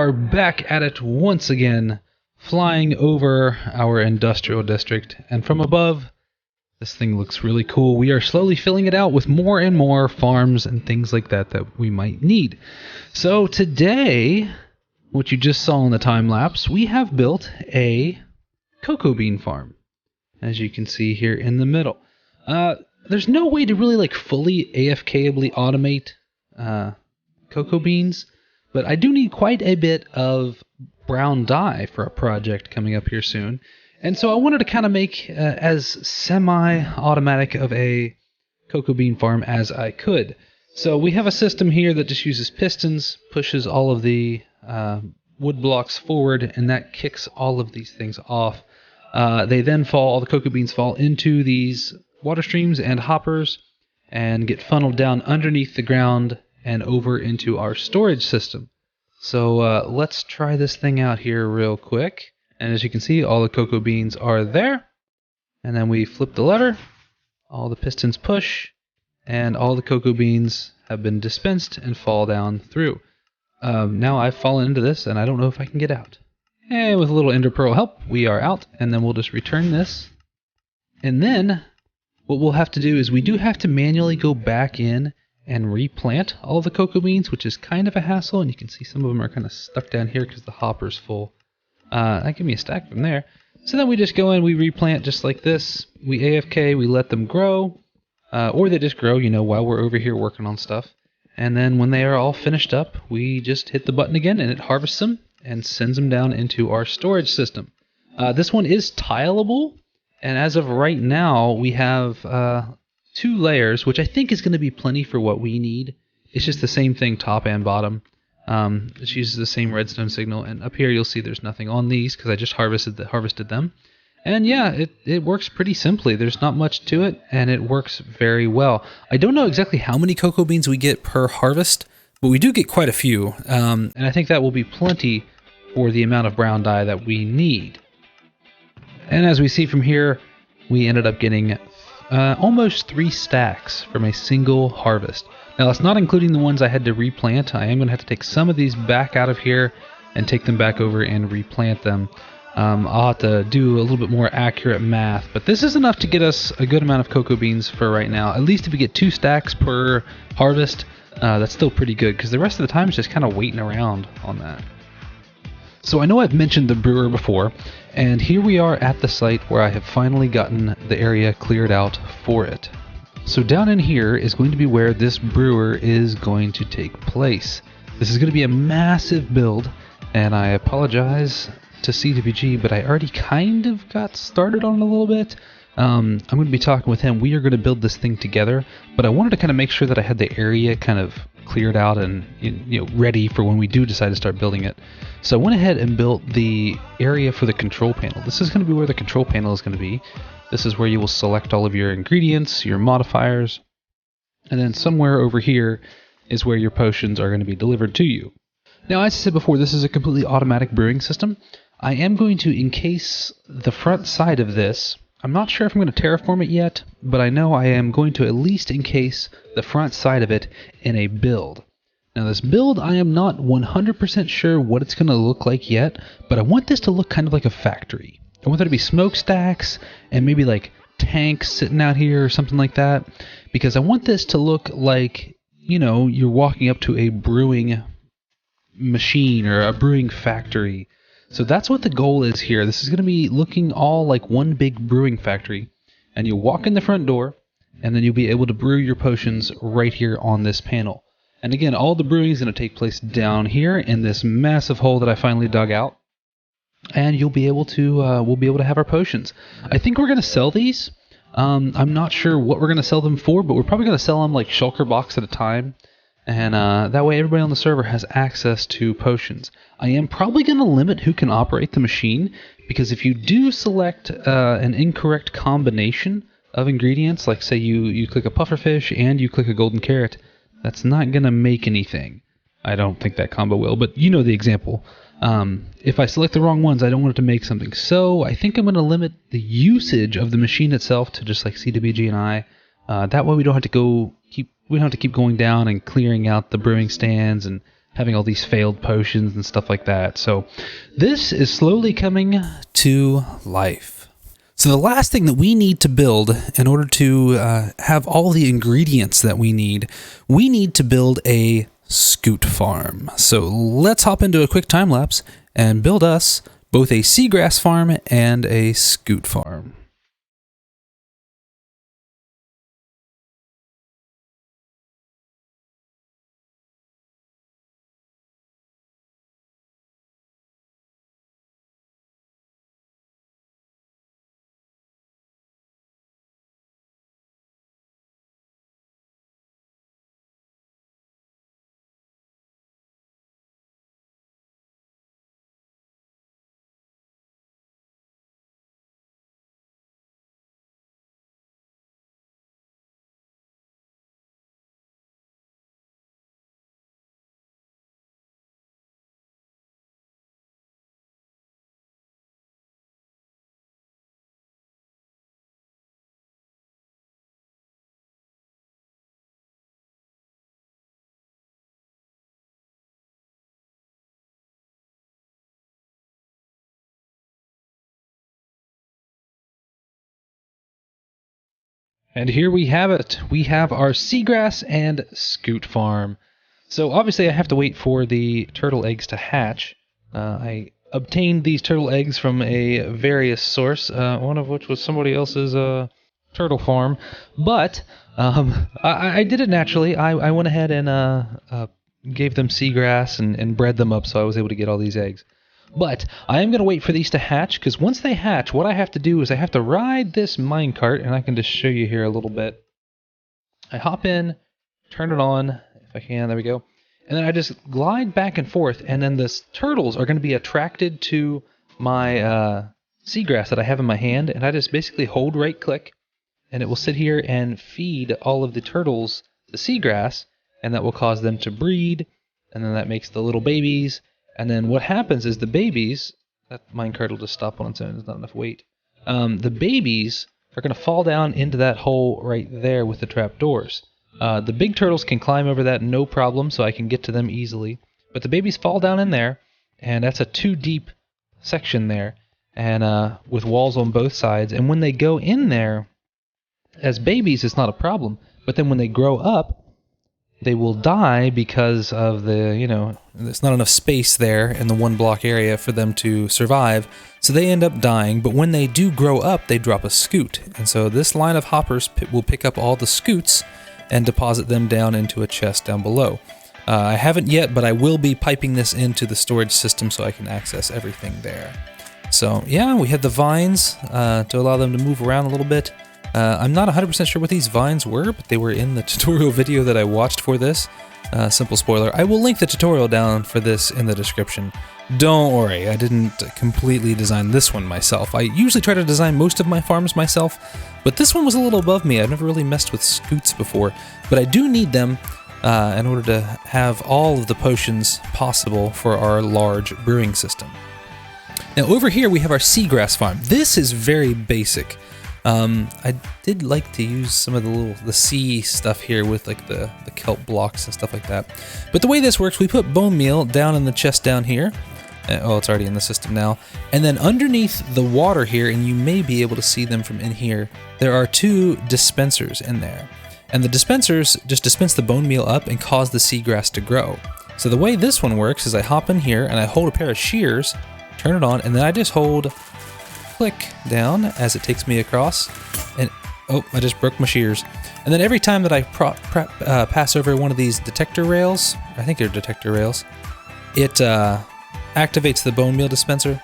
are back at it once again, flying over our industrial district, and from above, this thing looks really cool. We are slowly filling it out with more and more farms and things like that that we might need. So today, what you just saw in the time lapse, we have built a cocoa bean farm, as you can see here in the middle. There's no way to really fully AFK-ably automate cocoa beans, but I do need quite a bit of brown dye for a project coming up here soon. And so I wanted to kind of make as semi-automatic of a cocoa bean farm as I could. So we have a system here that just uses pistons, pushes all of the wood blocks forward, and that kicks all of these things off. They then all the cocoa beans fall into these water streams and hoppers and get funneled down underneath the ground and over into our storage system. So let's try this thing out here real quick. And as you can see, all the cocoa beans are there. And then we flip the lever, all the pistons push, and all the cocoa beans have been dispensed and fall down through. Now I've fallen into this, and I don't know if I can get out. And with a little ender pearl help, we are out, and then we'll just return this. And then what we'll have to do is we do have to manually go back in and replant all the cocoa beans, which is kind of a hassle, and you can see some of them are kind of stuck down here because the hopper's full. That gave me a stack from there. So then we just go in, we replant just like this. We AFK, we let them grow, or they just grow, while we're over here working on stuff. And then when they are all finished up, we just hit the button again, and it harvests them and sends them down into our storage system. This one is tileable, and as of right now, we have 2 layers, which I think is going to be plenty for what we need. It's just the same thing, top and bottom. It uses the same redstone signal, and up here you'll see there's nothing on these because I just harvested them. And yeah, it works pretty simply. There's not much to it, and it works very well. I don't know exactly how many cocoa beans we get per harvest, but we do get quite a few, and I think that will be plenty for the amount of brown dye that we need. And as we see from here, we ended up getting almost 3 stacks from a single harvest. Now that's not including the ones I had to replant. I am going to have to take some of these back out of here and take them back over and replant them. I'll have to do a little bit more accurate math, but this is enough to get us a good amount of cocoa beans for right now. At least if we get 2 stacks per harvest, that's still pretty good, because the rest of the time it's just kind of waiting around on that. So I know I've mentioned the brewer before, and here we are at the site where I have finally gotten the area cleared out for it. So down in here is going to be where this brewer is going to take place. This is going to be a massive build, and I apologize to CWG, but I already kind of got started on it a little bit. I'm going to be talking with him. We are going to build this thing together, but I wanted to kind of make sure that I had the area kind of cleared out and ready for when we do decide to start building it. So I went ahead and built the area for the control panel. This is going to be where the control panel is going to be. This is where you will select all of your ingredients, your modifiers, and then somewhere over here is where your potions are going to be delivered to you. Now, as I said before, this is a completely automatic brewing system. I am going to encase the front side of this. I'm not sure if I'm going to terraform it yet, but I know I am going to at least encase the front side of it in a build. Now this build, I am not 100% sure what it's going to look like yet, but I want this to look kind of like a factory. I want there to be smokestacks and maybe like tanks sitting out here or something like that, because I want this to look like, you're walking up to a brewing machine or a brewing factory. So that's what the goal is here. This is going to be looking all like one big brewing factory, and you'll walk in the front door, and then you'll be able to brew your potions right here on this panel. And again, all the brewing is going to take place down here in this massive hole that I finally dug out. And you'll be able to, we'll be able to have our potions. I think we're going to sell these. I'm not sure what we're going to sell them for, but we're probably going to sell them like shulker box at a time. And that way everybody on the server has access to potions. I am probably going to limit who can operate the machine, because if you do select an incorrect combination of ingredients, like say you click a pufferfish and you click a golden carrot, that's not going to make anything. I don't think that combo will, but you know the example. If I select the wrong ones, I don't want it to make something. So I think I'm going to limit the usage of the machine itself to just like CWG and I. That way we don't have to keep going down and clearing out the brewing stands and having all these failed potions and stuff like that. So this is slowly coming to life. So the last thing that we need to build in order to have all the ingredients that we need to build a scoot farm. So let's hop into a quick time lapse and build us both a seagrass farm and a scoot farm. And here we have it. We have our seagrass and scoot farm. So obviously I have to wait for the turtle eggs to hatch. I obtained these turtle eggs from a various source, one of which was somebody else's turtle farm. But I did it naturally. I went ahead and gave them seagrass and bred them up, so I was able to get all these eggs. But I am going to wait for these to hatch, because once they hatch, what I have to do is I have to ride this minecart, and I can just show you here a little bit. I hop in, turn it on, if I can, there we go. And then I just glide back and forth, and then the turtles are going to be attracted to my seagrass that I have in my hand, and I just basically hold right-click, and it will sit here and feed all of the turtles the seagrass, and that will cause them to breed, and then that makes the little babies. And then what happens is the babies, that minecart will just stop on its own, there's not enough weight. The babies are going to fall down into that hole right there with the trapdoors. The big turtles can climb over that no problem, so I can get to them easily. But the babies fall down in there, and that's a 2-deep section there, and with walls on both sides. And when they go in there, as babies, it's not a problem. But then when they grow up, they will die because of the, there's not enough space there in the 1-block area for them to survive, so they end up dying. But when they do grow up, they drop a scoot, and so this line of hoppers will pick up all the scoots and deposit them down into a chest down below. I haven't yet, but I will be piping this into the storage system so I can access everything there. So yeah, we had the vines to allow them to move around a little bit. I'm not 100% sure what these vines were, but they were in the tutorial video that I watched for this. Simple spoiler. I will link the tutorial down for this in the description. Don't worry, I didn't completely design this one myself. I usually try to design most of my farms myself, but this one was a little above me. I've never really messed with scoots before, but I do need them in order to have all of the potions possible for our large brewing system. Now over here we have our seagrass farm. This is very basic. I did like to use some of the sea stuff here with like the kelp blocks and stuff like that. But the way this works, we put bone meal down in the chest down here. Oh, it's already in the system now. And then underneath the water here, and you may be able to see them from in here, there are 2 dispensers in there. And the dispensers just dispense the bone meal up and cause the seagrass to grow. So the way this one works is I hop in here and I hold a pair of shears, turn it on, and then I just hold click down as it takes me across, and oh, I just broke my shears. And then every time that I pass over one of these detector rails, I think they're detector rails, it activates the bone meal dispenser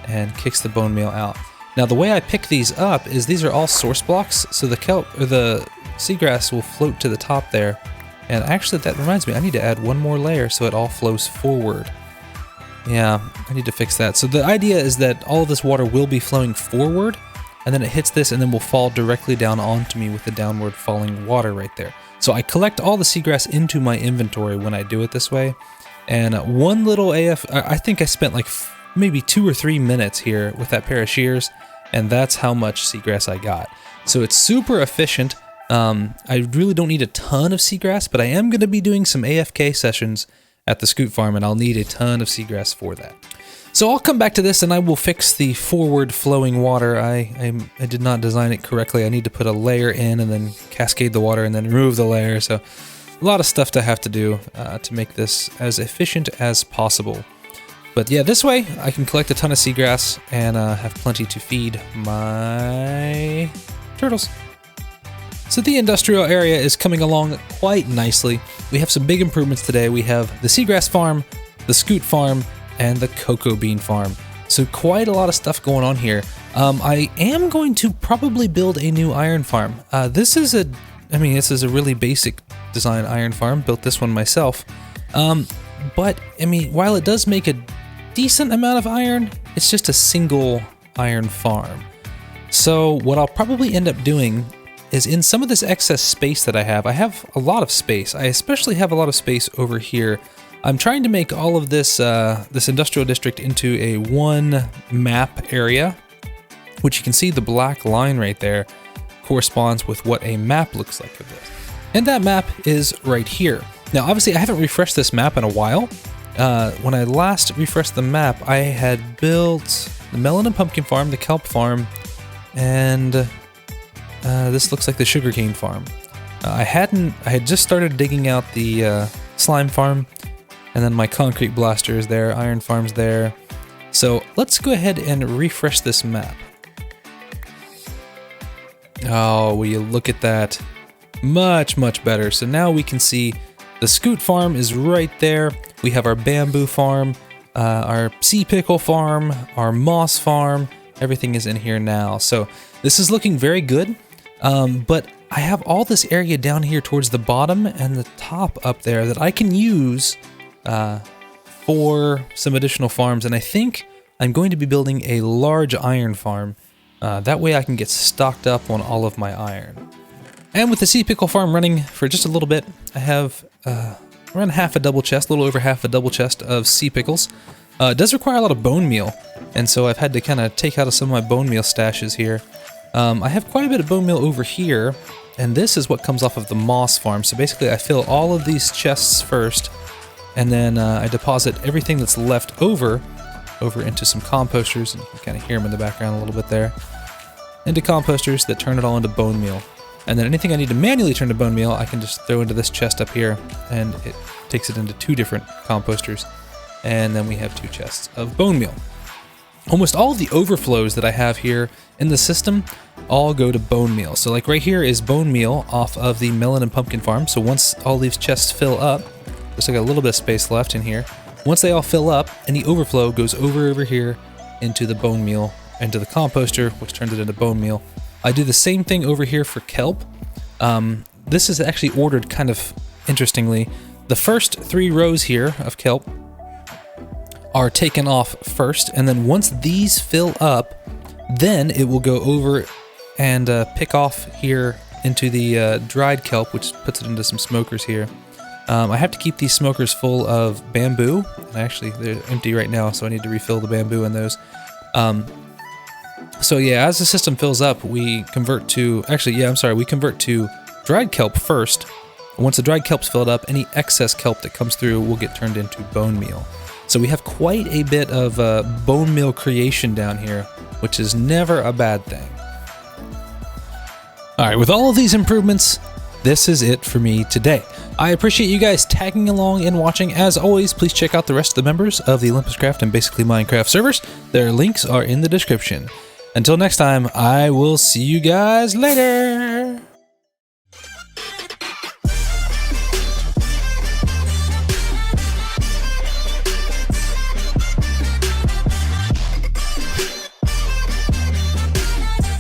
and kicks the bone meal out. Now the way I pick these up is these are all source blocks, so the kelp or the seagrass will float to the top there. And actually that reminds me, I need to add one more layer so it all flows forward. Yeah, I need to fix that. So the idea is that all of this water will be flowing forward, and then it hits this and then will fall directly down onto me with the downward falling water right there. So I collect all the seagrass into my inventory when I do it this way. And one little I think I spent like maybe 2 or 3 minutes here with that pair of shears, and that's how much seagrass I got. So it's super efficient. I really don't need a ton of seagrass, but I am going to be doing some AFK sessions at the scoot farm, and I'll need a ton of seagrass for that. So I'll come back to this and I will fix the forward flowing water. I did not design it correctly. I need to put a layer in and then cascade the water and then remove the layer. So a lot of stuff to have to do to make this as efficient as possible. But yeah, this way I can collect a ton of seagrass and have plenty to feed my turtles. So the industrial area is coming along quite nicely. We have some big improvements today. We have the Seagrass Farm, the Scoot Farm, and the cocoa bean farm. So quite a lot of stuff going on here. I am going to probably build a new iron farm. This is a really basic design iron farm. Built this one myself. But I mean, while it does make a decent amount of iron, it's just a single iron farm. So what I'll probably end up doing is in some of this excess space that I have a lot of space. I especially have a lot of space over here. I'm trying to make all of this this industrial district into a one map area, which you can see the black line right there corresponds with what a map looks like of this. And that map is right here. Now, obviously, I haven't refreshed this map in a while. When I last refreshed the map, I had built the melon and pumpkin farm, the kelp farm, and this looks like the sugarcane farm. I had just started digging out the slime farm. And then my concrete blaster is there, iron farm's there. So let's go ahead and refresh this map. Oh, will you look at that? Much, much better. So now we can see the Scoot farm is right there. We have our bamboo farm, our sea pickle farm, our moss farm. Everything is in here now. So this is looking very good. But I have all this area down here towards the bottom and the top up there that I can use for some additional farms, and I think I'm going to be building a large iron farm. That way I can get stocked up on all of my iron. And with the sea pickle farm running for just a little bit, I have around half a double chest, a little over half a double chest of sea pickles. It does require a lot of bone meal, and so I've had to kind of take out some of my bone meal stashes here. I have quite a bit of bone meal over here, and this is what comes off of the moss farm. So basically I fill all of these chests first, and then I deposit everything that's left over into some composters, and you can kind of hear them in the background a little bit there, into composters that turn it all into bone meal. And then anything I need to manually turn to bone meal, I can just throw into this chest up here, and it takes it into 2 different composters, and then we have 2 chests of bone meal. Almost all of the overflows that I have here in the system all go to bone meal. So like right here is bone meal off of the melon and pumpkin farm. So once all these chests fill up, there's like a little bit of space left in here. Once they all fill up, any overflow goes over here into the bone meal, into the composter, which turns it into bone meal. I do the same thing over here for kelp. This is actually ordered kind of interestingly. The first 3 rows here of kelp are taken off first, and then once these fill up, then it will go over and pick off here into the dried kelp, which puts it into some smokers here. I have to keep these smokers full of bamboo, and actually they're empty right now, so I need to refill the bamboo in those. So yeah, as the system fills up, we convert to, we convert to dried kelp first. Once the dried kelp's filled up, any excess kelp that comes through will get turned into bone meal. So we have quite a bit of bone meal creation down here, which is never a bad thing. All right, with all of these improvements, this is it for me today. I appreciate you guys tagging along and watching. As always, please check out the rest of the members of the OlympusCraft and Basically Minecraft servers. Their links are in the description. Until next time, I will see you guys later.